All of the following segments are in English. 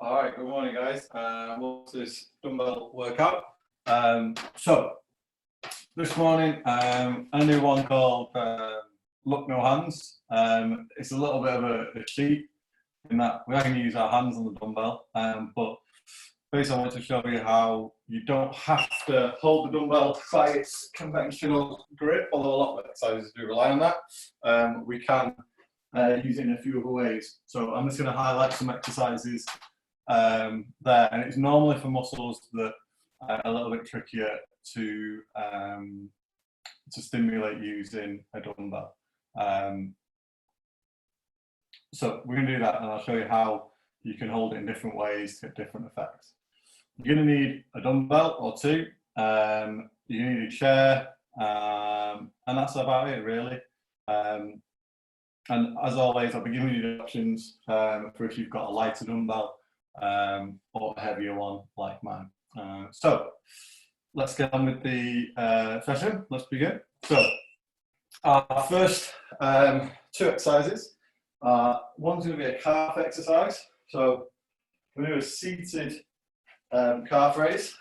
All right, good morning, guys. Welcome to this dumbbell workout. So this morning, a new one called Look No Hands. It's a little bit of a cheat in that we can use our hands on the dumbbell, but basically I want to show you how you don't have to hold the dumbbell by its conventional grip, although a lot of exercises do rely on that. We can use it in a few other ways. So I'm just going to highlight some exercises there, and it's normally for muscles that are a little bit trickier to stimulate using a dumbbell. So we're going to do that, and I'll show you how you can hold it in different ways to get different effects. You're going to need a dumbbell or two. You need a chair, and that's about it, really. And as always, I'll be giving you the options for if you've got a lighter dumbbell or a heavier one like mine. So let's get on with the session. Let's begin. So our first two exercises. One's going to be a calf exercise. So we're going to do a seated calf raise.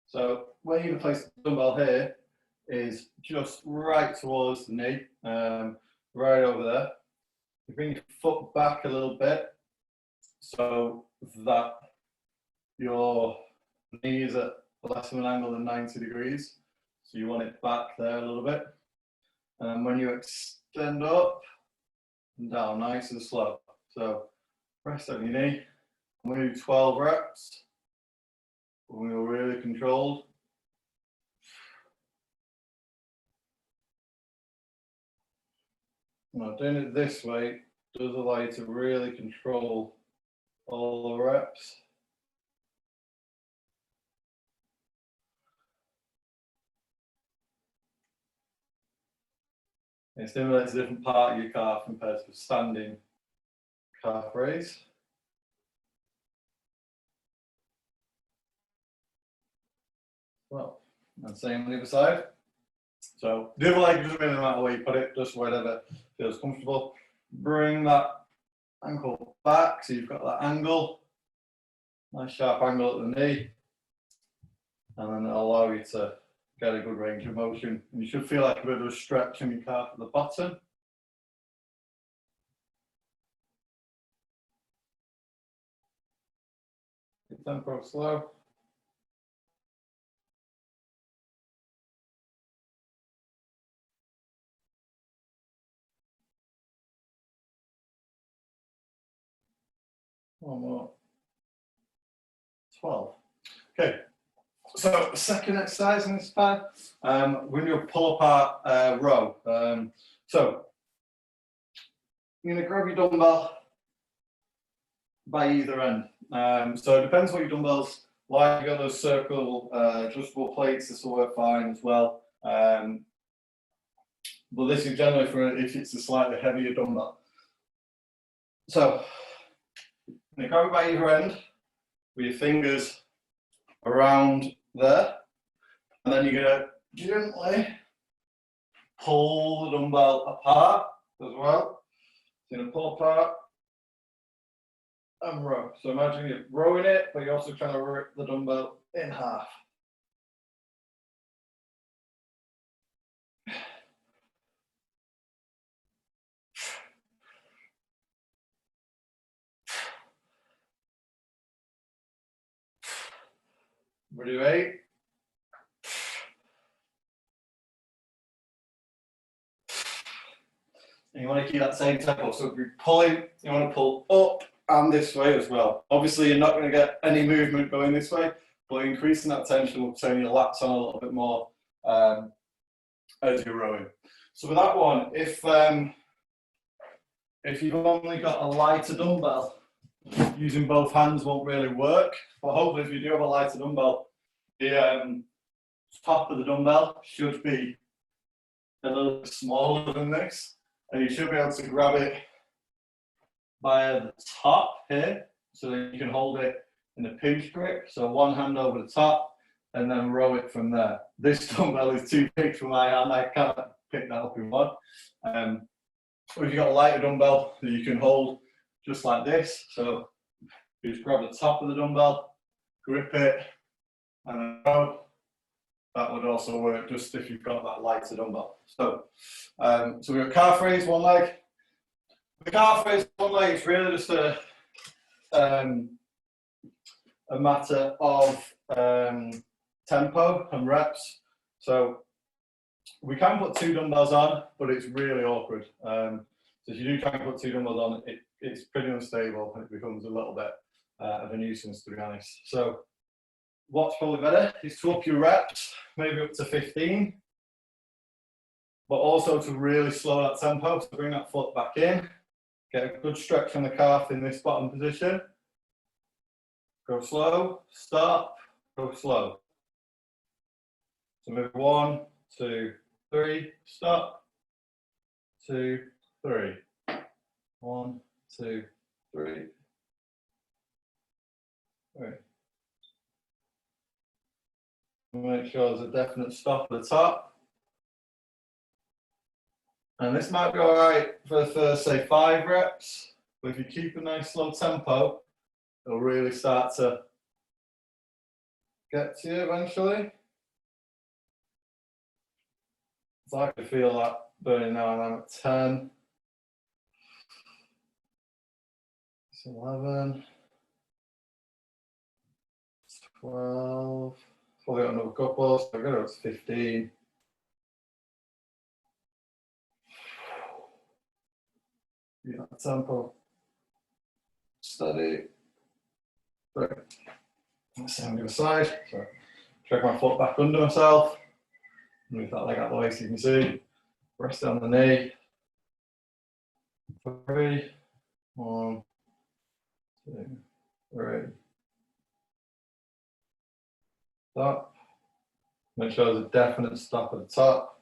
So where you're going to place the dumbbell here is just right towards the knee, right over there. You bring your foot back a little bit so that your knee is at less of an angle than 90 degrees. So you want it back there a little bit. And when you extend up and down, nice and slow. So rest on your knee. I'm going to do 12 reps. We're really controlled. Now, doing it this way does allow you to really control all the reps. It stimulates a different part of your calf compared to a standing calf raise. Well, and same on the other side. So the other leg doesn't really matter where you put it, just wherever feels comfortable. Bring that ankle back so you've got that angle, nice sharp angle at the knee, and then it'll allow you to get a good range of motion. And you should feel like a bit of a stretch in your calf at the bottom. Tempo slow. One more. 12. Okay. So second exercise in this part, we're going to do a pull apart row. So you're going to grab your dumbbell by either end. So it depends what your dumbbells like. You've got those circle adjustable plates. This will work fine as well. But this is generally for if it's a slightly heavier dumbbell. So you're going to grab it by either end with your fingers around there, and then you're going to gently pull the dumbbell apart as well. So you're going to pull apart and row. So imagine you're rowing it, but you're also trying to rip the dumbbell in half. Ready, 8. And you want to keep that same tempo. So if you're pulling, you want to pull up and this way as well. Obviously, you're not going to get any movement going this way, but increasing that tension will turn your lats on a little bit more as you're rowing. So with that one, if you've only got a lighter dumbbell, using both hands won't really work. But hopefully, if you do have a lighter dumbbell, the top of the dumbbell should be a little bit smaller than this, and you should be able to grab it by the top here, so that you can hold it in a pinch grip. So one hand over the top, and then row it from there. This dumbbell is too big for my hand. I can't pick that up in one. Or if you've got a lighter dumbbell that you can hold just like this, so you just grab the top of the dumbbell, grip it, and then row. That would also work just if you've got that lighter dumbbell. So, so we've got calf raise, one leg. The calf raise, one leg is really just a matter of tempo and reps. So we can put 2 dumbbells on, but it's really awkward. So if you do try and put 2 dumbbells on, it's pretty unstable and it becomes a little bit of a nuisance, to be honest. So what's probably better is to up your reps, maybe up to 15, but also to really slow that tempo, to bring that foot back in, get a good stretch on the calf in this bottom position. Go slow, stop, go slow. So move 1, 2, 3, stop, 2, 3. 1, 2, 3. 3. Make sure there's a definite stop at the top. And this might be all right for the first, say, 5 reps, but if you keep a nice slow tempo, it'll really start to get to you eventually. So I can feel that burning now, and I'm at 10. It's 11. 12. Probably got another couple, so I've got it to 15. Yeah, tempo. Steady. Right. Let's see on the other side. So drag my foot back under myself. Move that leg out of the way so you can see. Rest on the knee. 3. 1, 2, 3. Stop. Make sure there's a definite stop at the top.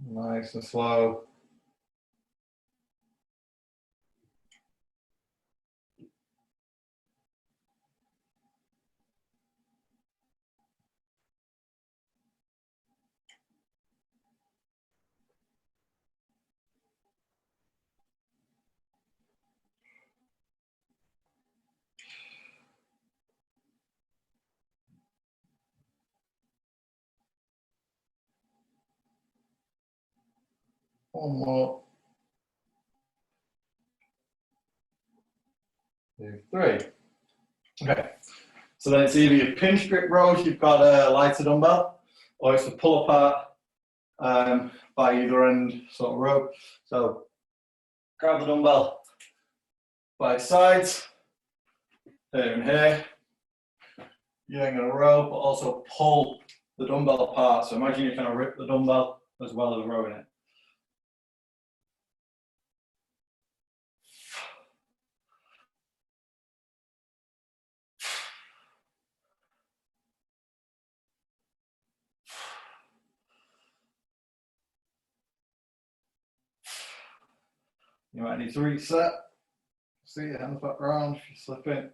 Nice and slow. One more. 2, 3. Okay. So then it's either your pinch grip rows, you've got a lighter dumbbell, or it's a pull apart by either end sort of row. So grab the dumbbell by its sides, here and here. You're then going to row, but also pull the dumbbell apart. So imagine you're trying to rip the dumbbell as well as rowing it. You might need to reset. See your hands back around if you're slipping.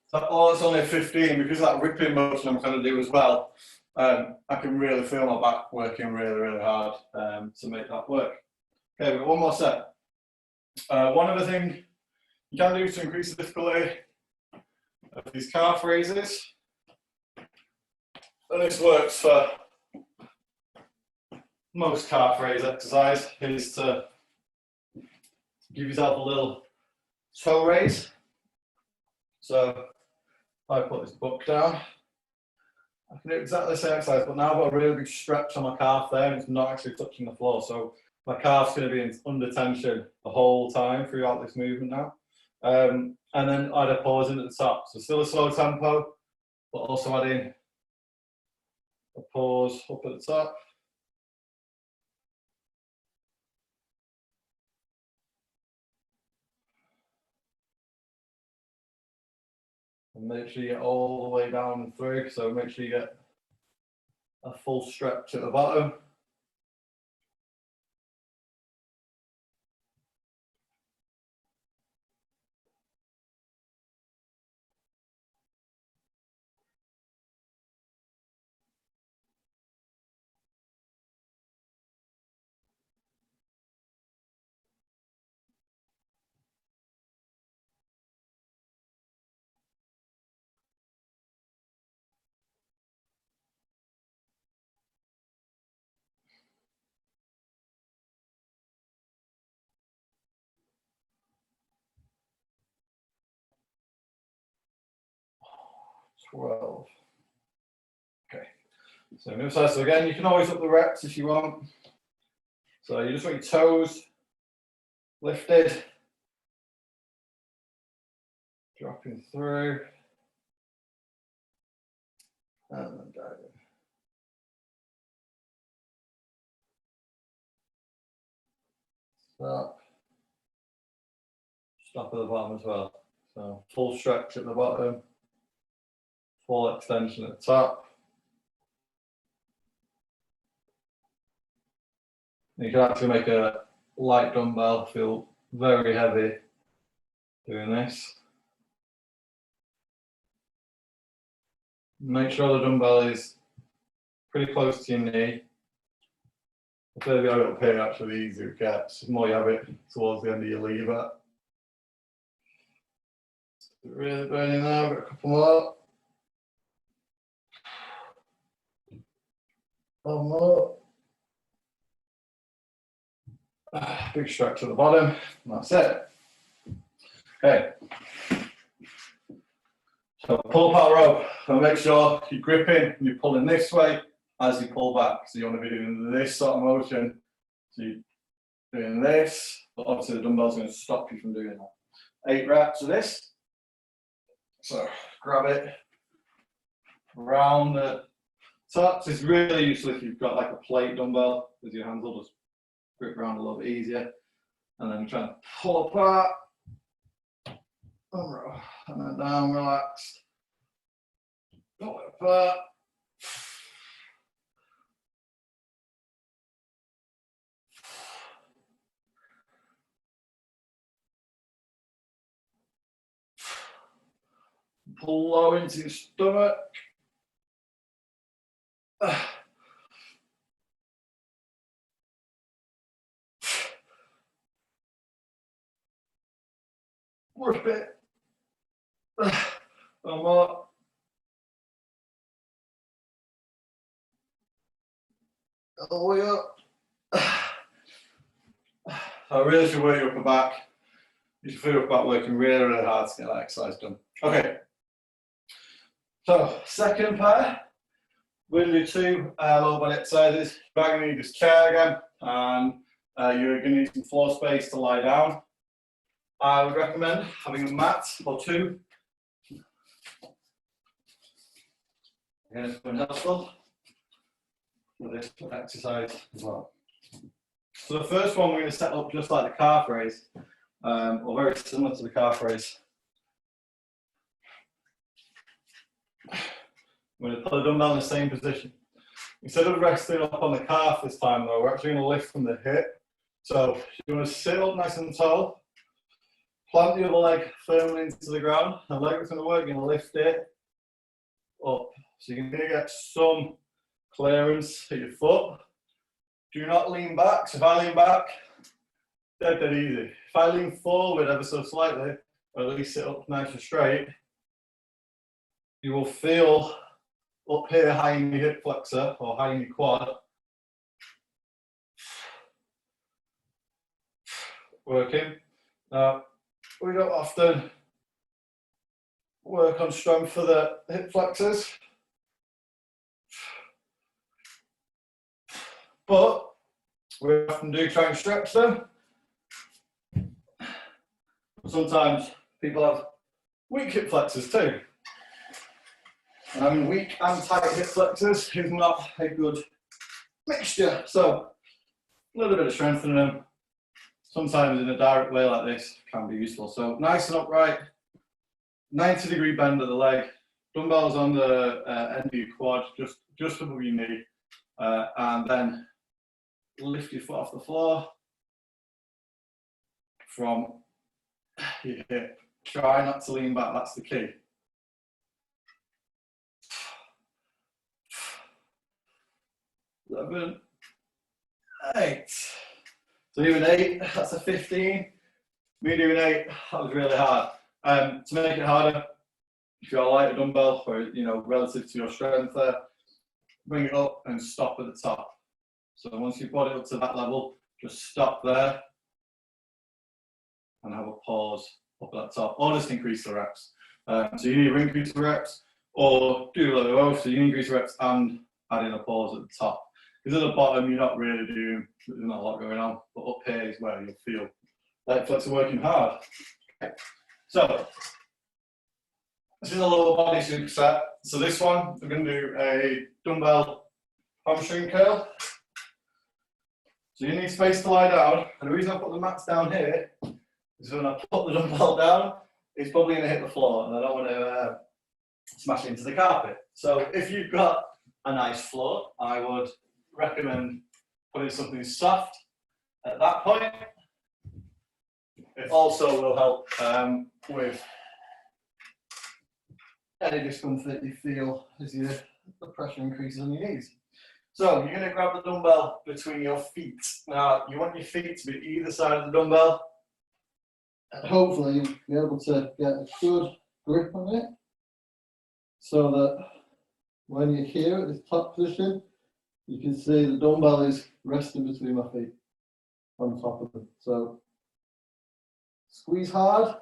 So, oh, it's only a 15 because that ripping motion I'm trying to do as well. I can really feel my back working really, really hard to make that work. Okay, we've got one more set. One other thing you can do to increase the difficulty of these calf raises, and this works for most calf raise exercise, is to give yourself a little toe raise. So if I put this book down, I can do exactly the same exercise, but now I've got a really big stretch on my calf there and it's not actually touching the floor. So my calf's going to be under tension the whole time throughout this movement now. And then add a pause in at the top. So still a slow tempo, but also adding a pause up at the top. And make sure you get all the way down and through. So make sure you get a full stretch at the bottom. $12. Okay. So move side. So again, you can always up the reps if you want. So you just want your toes lifted, dropping through, and then diving. Stop. Stop at the bottom as well. So full stretch at the bottom, full extension at the top. You can actually make a light dumbbell feel very heavy doing this. Make sure the dumbbell is pretty close to your knee. The further you have it up here, actually, the easier it gets. The more you have it towards the end of your lever. Really burning now, got a couple more. One more. Big stretch at the bottom, and that's it. Okay. So pull apart rope, and make sure you're gripping and you're pulling this way as you pull back. So you want to be doing this sort of motion. So you're doing this, but obviously the dumbbell's going to stop you from doing that. 8 reps of this. So grab it around the top. So it's really useful if you've got like a plate dumbbell, because your hands will just grip around a little bit easier. And then try and pull apart. And then down, relaxed. Pull it apart. Pull low into your stomach. Rip it. One more. All the way up. I really should work your upper back. You should feel your upper back working really, really hard to get that exercise done. Okay. So, second pair. We're going to do 2 lower body exercises. You're going to need this chair again, and you're going to need some floor space to lie down. I would recommend having a mat or 2. Again, it's been helpful for this exercise as well. So the first one we're going to set up just like the calf raise, or very similar to the calf raise. We're going to put the dumbbell in the same position. Instead of resting up on the calf this time though, we're actually going to lift from the hip. So you want to sit up nice and tall, plant the other leg firmly into the ground, and leg is going to work, you're going to lift it up. So you're going to get some clearance at your foot. Do not lean back. So if I lean back, dead easy. If I lean forward ever so slightly, or at least sit up nice and straight, you will feel up here high in your hip flexor or high in your quad. Working. Now, we don't often work on strength for the hip flexors, but we often do try and stretch them. Sometimes people have weak hip flexors too. And having weak and tight hip flexors is not a good mixture. So a little bit of strengthening them, sometimes in a direct way like this, can be useful. So nice and upright, 90-degree bend of the leg, dumbbells on the end of your quad, just above your knee, and then lift your foot off the floor from your hip. Try not to lean back, that's the key. 11, 8. So doing 8, that's a 15. Me doing 8, that was really hard. To make it harder, if you're a lighter dumbbell, or relative to your strength there, bring it up and stop at the top. So once you've got it up to that level, just stop there and have a pause up at that top, or just increase the reps. So you need to increase the reps, or do a little both. So you increase the reps and add in a pause at the top. Because at the bottom, you're not really doing, there's not a lot going on, but up here is where you'll feel leg flexor working hard. Okay. So this is a lower body superset. So this one, we're going to do a dumbbell hamstring curl. So you need space to lie down. And the reason I put the mats down here is when I put the dumbbell down, it's probably going to hit the floor, and I don't want to smash into the carpet. So if you've got a nice floor, I would recommend putting something soft at that point. It also will help with any discomfort you feel as the pressure increases on your knees. So you're going to grab the dumbbell between your feet. Now you want your feet to be either side of the dumbbell, and hopefully you'll be able to get a good grip on it, so that when you're here at this top position, you can see the dumbbell is resting between my feet on top of them. So squeeze hard.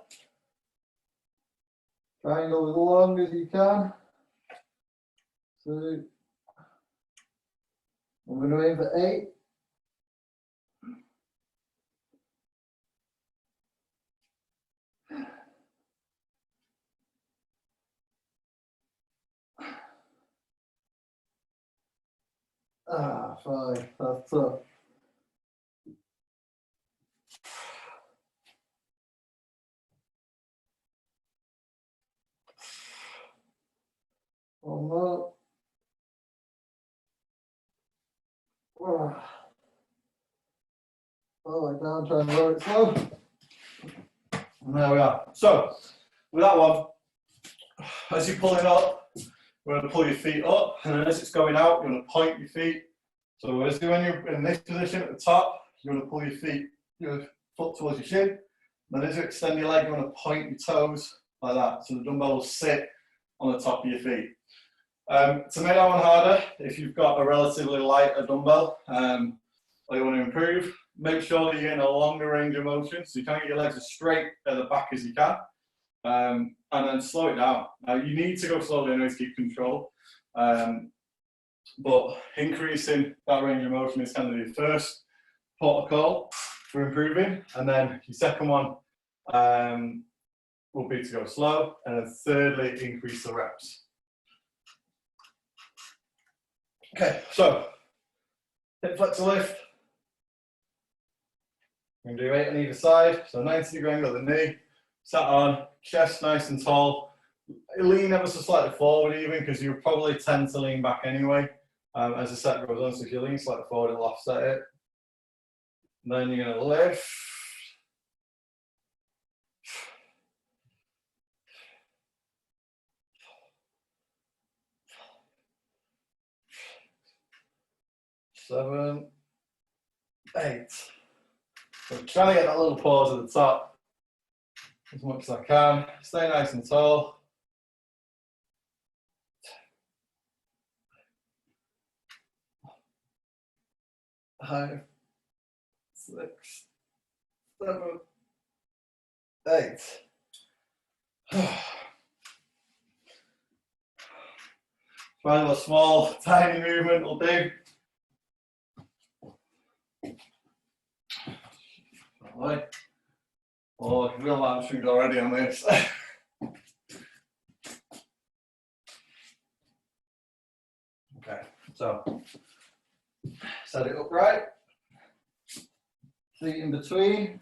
Try and go as long as you can. So I'm going to aim for 8. Ah, 5. That's tough. One more. Oh, down, try and lower it slow. And there we are. So, with that one, as you're pulling up, we're going to pull your feet up, and then as it's going out, you're going to point your feet. So when you're in this position at the top, you're going to pull your foot towards your shin. Then as you extend your leg, you're going to point your toes like that. So the dumbbell will sit on the top of your feet. To make that one harder, if you've got a relatively lighter dumbbell, or you want to improve, make sure that you're getting a longer range of motion, so you can get your legs as straight at the back as you can, and then slow it down. Now you need to go slowly anyway to keep control, but increasing that range of motion is kind of your first protocol for improving, and then your second one will be to go slow, and then thirdly, increase the reps. Okay, so hip flexor lift. We're going to do 8 on either side, so 90-degree angle of the knee, sat on, chest nice and tall. Lean ever so slightly forward even, because you'll probably tend to lean back anyway as the set goes on, so if you lean slightly forward, it'll offset it. And then you're going to lift. Seven, 8. So trying to get that little pause at the top as much as I can. Stay nice and tall. 5, 6, 7, 8. Find a small, tiny movement will do. Right. Oh, I can feel my hamstrings already on this. Okay, so set it upright, feet in between.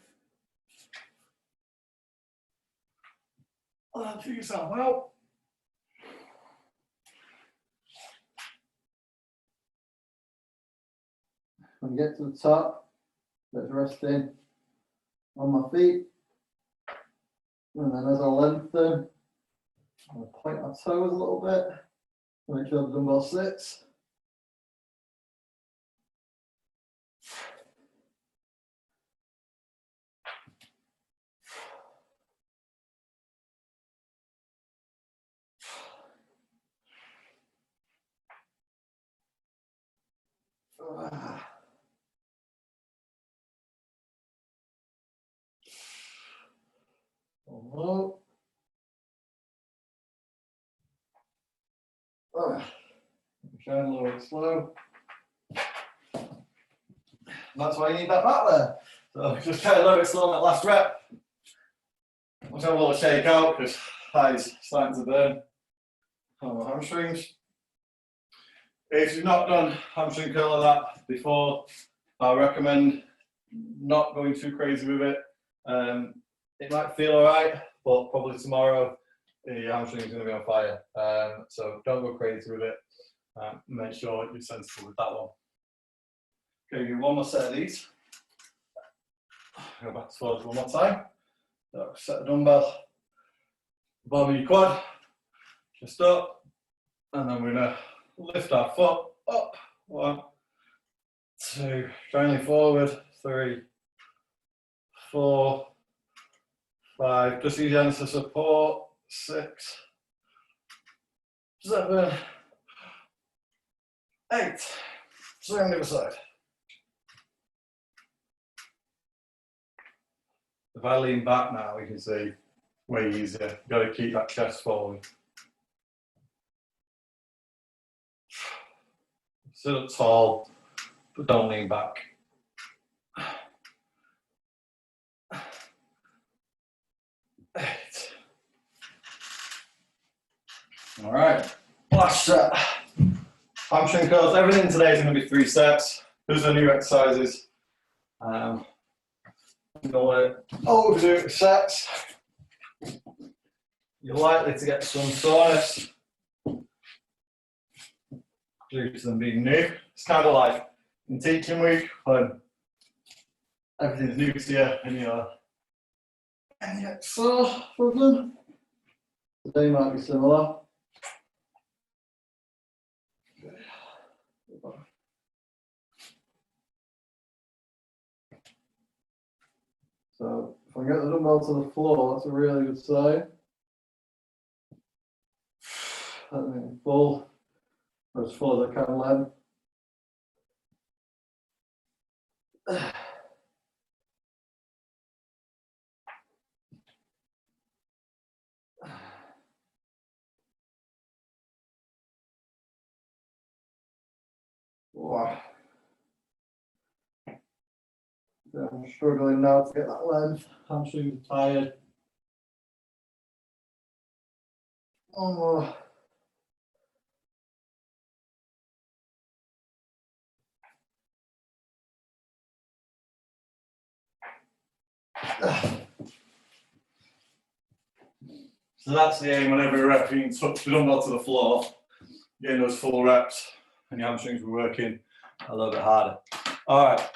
Feel yourself out. When you get to the top, let's rest in on my feet. And then as I lengthen, I'll point my toes a little bit. Make sure the dumbbell sits. Low. Try and lower it slow. And that's why you need that back there. So just try to lower it slow on that last rep. Let's have a little shake out because thighs starting to burn on my hamstrings. If you've not done hamstring curl like that before, I recommend not going too crazy with it. It might feel alright, but probably tomorrow your hamstring is going to be on fire. So don't go crazy with it. Make sure you're sensible with that one. Okay, do one more set of these. Go back towards one more time. So set the dumbbell above your quad, just up, and then we're going to lift our foot up. 1, 2, try forward. 3, 4, 5. Just use your hands to support. 6, 7, 8. Swing on the other side. If I lean back now, you can see way easier. You've got to keep that chest forward. Sit up tall, but don't lean back. 8. All right, last set. Hamstring curls. Everything today is going to be 3 sets. Those are new exercises. You don't want to overdo sets. You're likely to get some soreness due to them being new. It's kind of like in teaching week when everything's new to you and you get sore from them. Today might be similar. So if I get the dumbbell to the floor, that's a really good sign. Let me full, as full as I can land. Wow. I'm struggling now to get that length. Hamstrings are tired. One more. So that's the aim on every rep. You can touch the dumbbell to the floor, getting those full reps, and your hamstrings will be working a little bit harder. All right.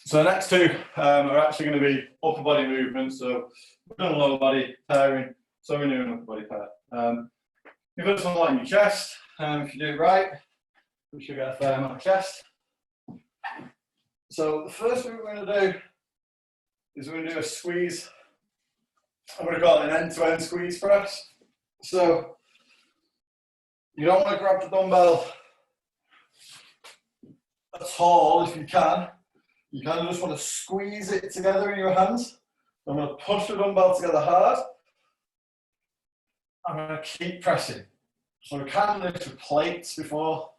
So the next 2 are actually going to be upper body movements. So we've done lower body pairing, so we're doing upper body pair. You first one line your chest. If you do it right, we should get a fair amount of chest. So the first thing we're going to do is we're going to do a squeeze. I'm going to call it an end-to-end squeeze press. So you don't want to grab the dumbbell at all if you can. You kind of just want to squeeze it together in your hands. I'm going to push the dumbbell together hard. I'm going to keep pressing. So we can lift with plates before.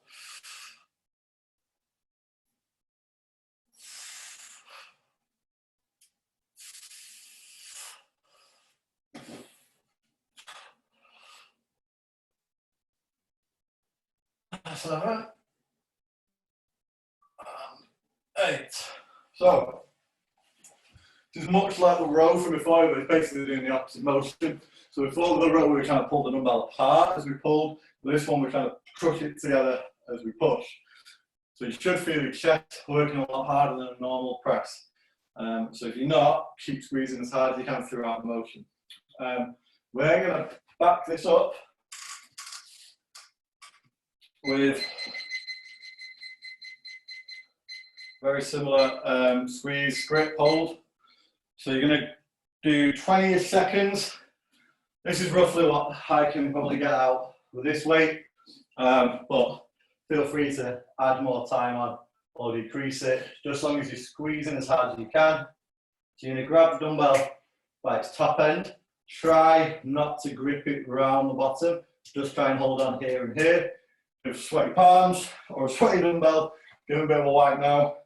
Seven, 8. So, it's much like the row from before, but it's basically doing the opposite motion. So before the row, we were trying to pull the dumbbell apart as we pulled. With this one, we're trying to crush it together as we push. So you should feel your chest working a lot harder than a normal press. So if you're not, keep squeezing as hard as you can throughout the motion. We're going to back this up with very similar squeeze, grip, hold. So you're going to do 20 seconds. This is roughly what I can probably get out with this weight, but feel free to add more time on or decrease it, just as long as you're squeezing as hard as you can. So you're going to grab the dumbbell by its top end. Try not to grip it around the bottom. Just try and hold on here and here. With sweaty palms or a sweaty dumbbell, give it a bit of a wipe now.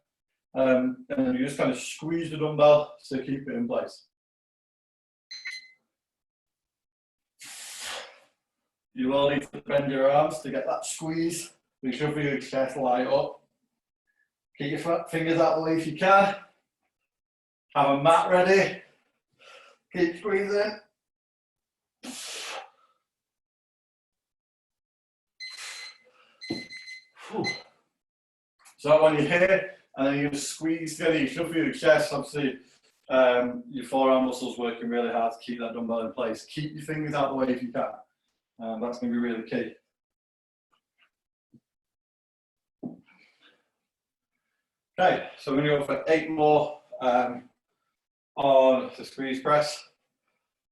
And then you just kind of squeeze the dumbbell to keep it in place. You will need to bend your arms to get that squeeze. You should feel your chest light up. Keep your fingers out the way if you can. Have a mat ready. Keep squeezing. So when you're here, and then you just squeeze together, you should feel your chest, obviously, your forearm muscles working really hard to keep that dumbbell in place. Keep your fingers out the way if you can. That's going to be really key. Okay, so we're going to go for 8 more on the squeeze press.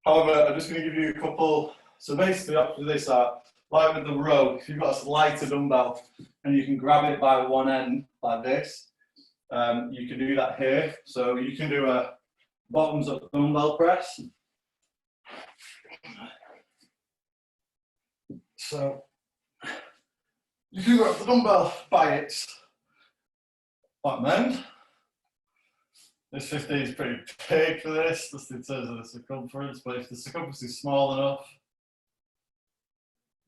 However, I'm just going to give you a couple. So basically, after this, like with the row, if you've got a lighter dumbbell and you can grab it by one end like this, you can do that here. So you can do a bottoms up dumbbell press. So you can grab the dumbbell by its bottom end. This 15 is pretty big for this, just in terms of the circumference, but if the circumference is small enough,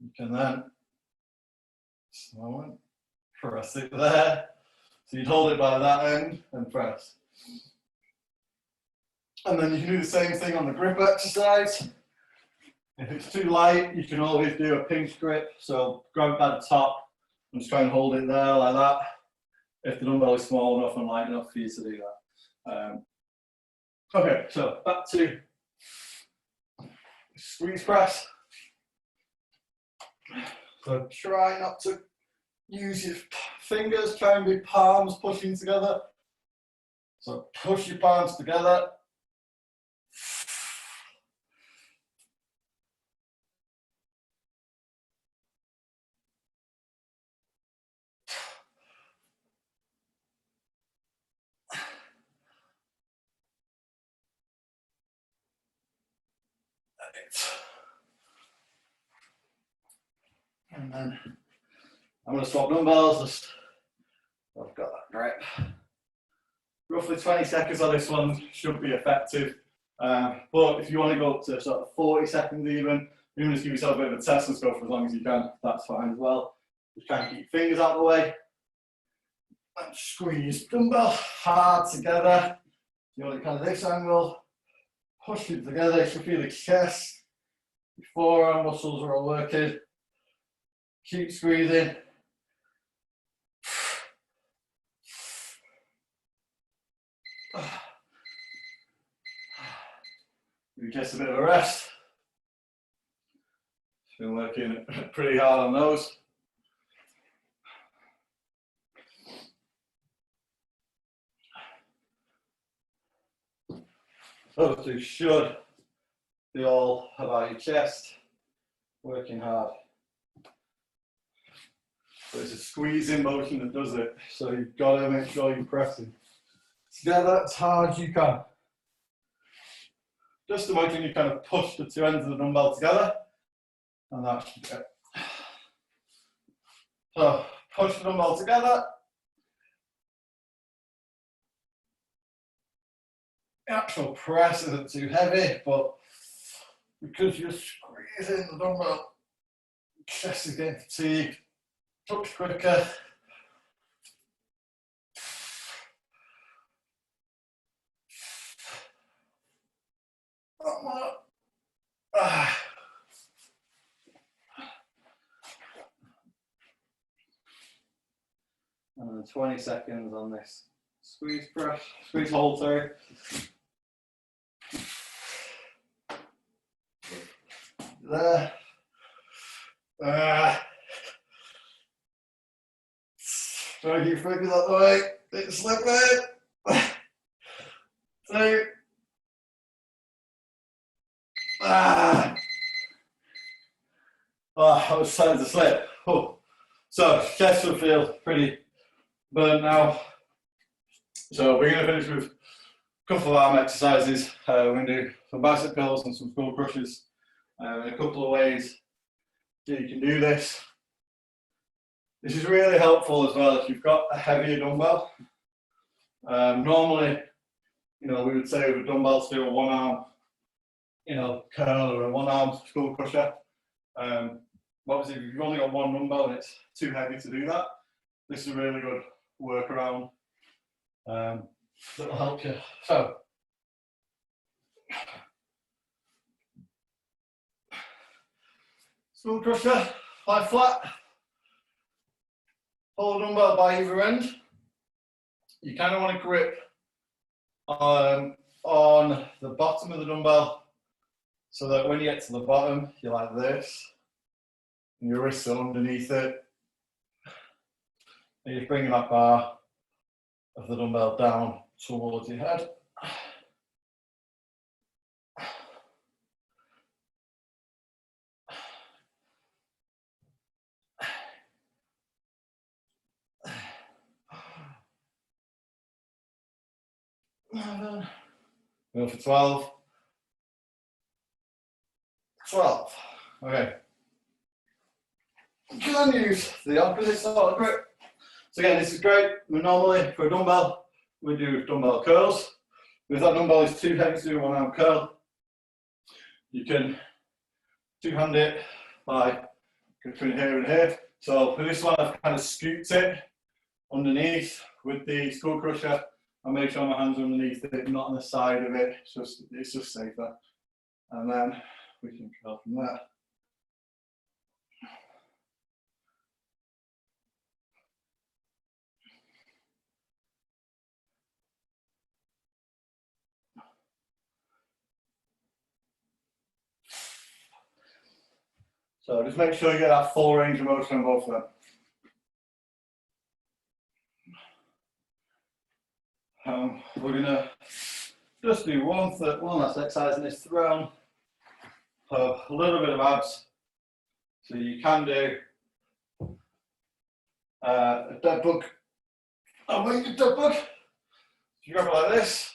you can then press it there. So you'd hold it by that end and press. And then you can do the same thing on the grip exercise. If it's too light, you can always do a pinch grip. So grab it by the top and just try and hold it there like that. If the dumbbell is small enough and light enough for you to do that. Okay, so back to squeeze press. So try not to use your fingers, try and be palms pushing together. So push your palms together. And then I'm going to swap dumbbells, just I've got that grip. Roughly 20 seconds on this one should be effective. But if you want to go up to sort of 40 seconds even just give yourself a bit of a test and go for as long as you can, that's fine as well. Just try and keep your fingers out of the way. And squeeze dumbbell hard together. You want it kind of this angle. Push it together, you should feel the chest. Your forearm muscles are all working. Keep squeezing. Give just a bit of a rest. Been working pretty hard on those. Those two should be all about your chest, working hard. So it's a squeezing motion that does it. So you've got to make sure you're pressing together as hard as you can. Just imagine you kind of push the two ends of the dumbbell together, and that should be it. So push the dumbbell together. The actual press isn't too heavy, but because you're squeezing the dumbbell, chest is getting fatigued, touch quicker. And then 20 seconds on this squeeze press, squeeze hold, sorry. There. Try to keep fingers out the way. It's slipping. 2. Oh, I was starting to slip. Oh. So, chest will feel pretty burnt now. So, we're going to finish with a couple of arm exercises. We're going to do some bicep curls and some skull crushes in a couple of ways that you can do this. This is really helpful as well if you've got a heavier dumbbell. Normally, we would say with a dumbbell to do a one arm, curl or a one arm skull crusher. Obviously, if you've only got one dumbbell and it's too heavy to do that, this is a really good workaround that will help you. So, skull crusher, lie flat. Hold the dumbbell by either end. You kind of want to grip on the bottom of the dumbbell so that when you get to the bottom, you're like this, and your wrists are underneath it. And you're bringing that bar of the dumbbell down towards your head. Go for 12. 12. Okay. You can use the opposite sort of grip. So again, this is great. We normally, for a dumbbell, we do dumbbell curls. If that dumbbell is too heavy to do one arm curl, you can two-hand it by between here and here. So for this one, I've kind of scooped it underneath with the skull crusher. I make sure my hands are underneath it, not on the side of it. It's just safer. And then we can curl from there. So just make sure you get that full range of motion on both of them. We're gonna just do one last exercise in this throne. A little bit of abs. So you can do a dead bug. A weighted dead bug. You grab it like this.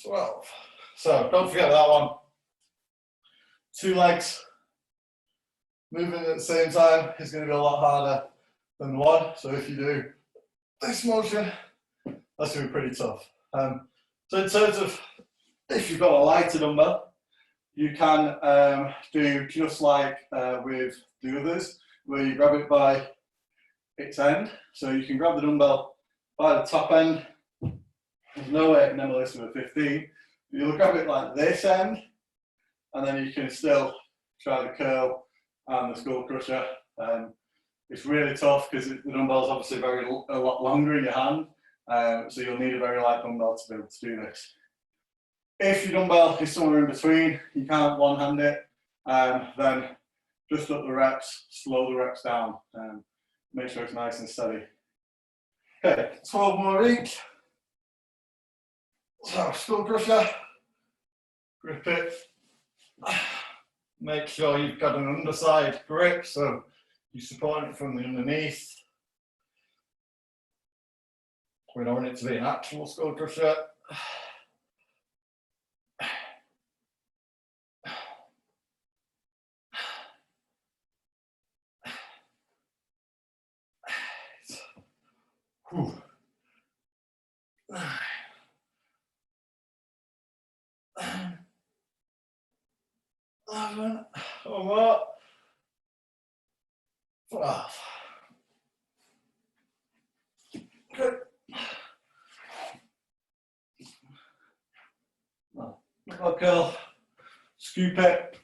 Twelve. So don't forget that one. 2 legs moving at the same time is going to be a lot harder than one. So if you do this motion, that's going to be pretty tough. So in terms of if you've got a lighter dumbbell, you can do just like with the others, where you grab it by its end. So you can grab the dumbbell by the top end. There's no way I can handle this with a 15. You'll grab it like this end, and then you can still try the curl and the skull crusher. It's really tough because the dumbbell's obviously a lot longer in your hand, so you'll need a very light dumbbell to be able to do this. If your dumbbell is somewhere in between, you can't one-hand it, then just up the reps, slow the reps down, make sure it's nice and steady. Okay, 12 more each. So, skull crusher, grip it. Make sure you've got an underside grip, so you support it from the underneath. We don't want it to be an actual skull crusher. 11, one more, 12. Good. Dumbbell curl, scoop it.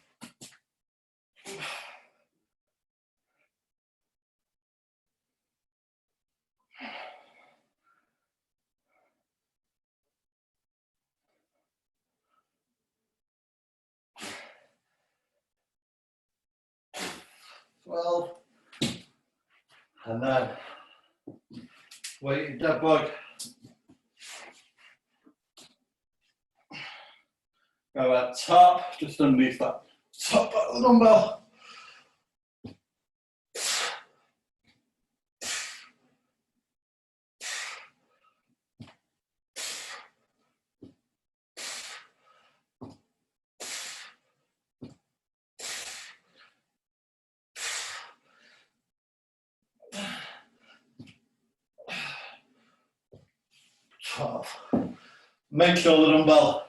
Well, and then weighted dead bug. Go at top, just underneath that top part of the dumbbell. Make sure the dumbbell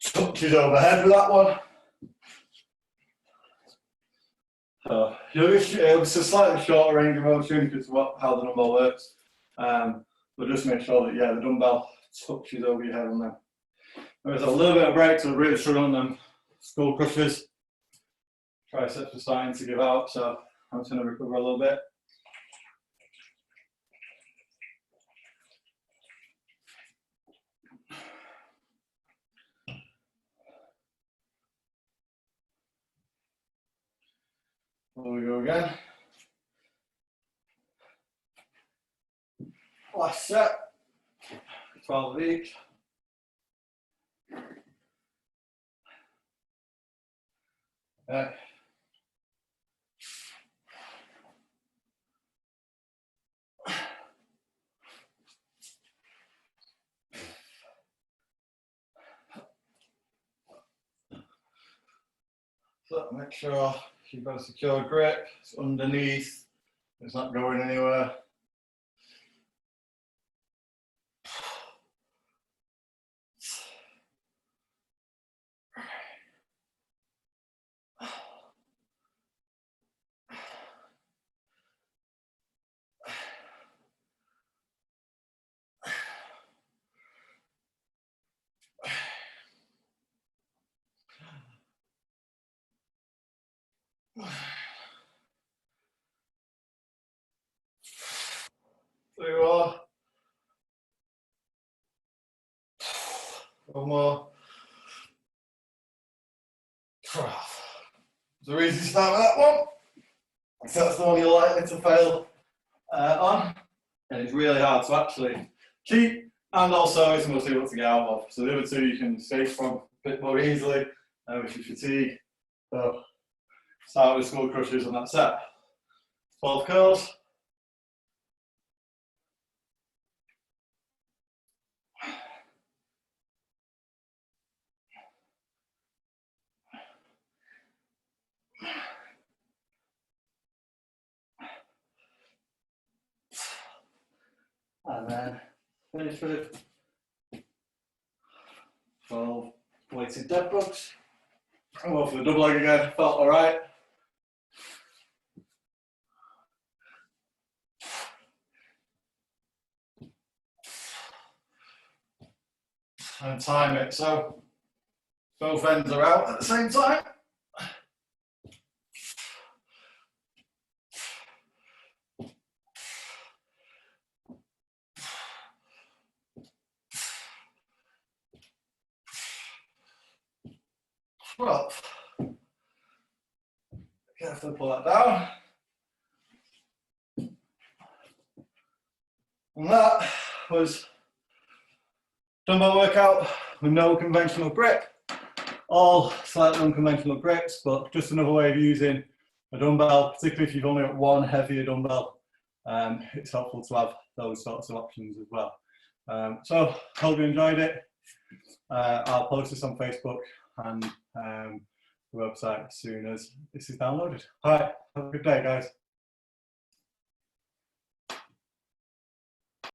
touches overhead with that one. So it's a slightly shorter range of motion because of how the dumbbell works. But just make sure that the dumbbell touches over your head on them. There's a little bit of break, so really struggle on them skull crushers. Triceps are starting to give out, so I'm just going to recover a little bit. There we go again. Last set, 12 of each. Okay. So make sure you've got a secure grip, it's underneath, it's not going anywhere. There you are. One more. It's a easy start with that one. So that's the one you're likely to fail on. And it's really hard to actually keep, and also it's most able to get out of. So the other two you can escape from a bit more easily, which is fatigue. So start with skull crushers on that set. 12 curls. And then finish with 12 weighted dead bugs. I'll go for the double leg again, felt alright. And time it so both ends are out at the same time. Well, carefully pull that down. And that was dumbbell workout with no conventional grip. All slightly unconventional grips, but just another way of using a dumbbell, particularly if you've only got one heavier dumbbell. It's helpful to have those sorts of options as well. So, hope you enjoyed it. I'll post this on Facebook and the website as soon as this is downloaded. All right, have a good day, guys.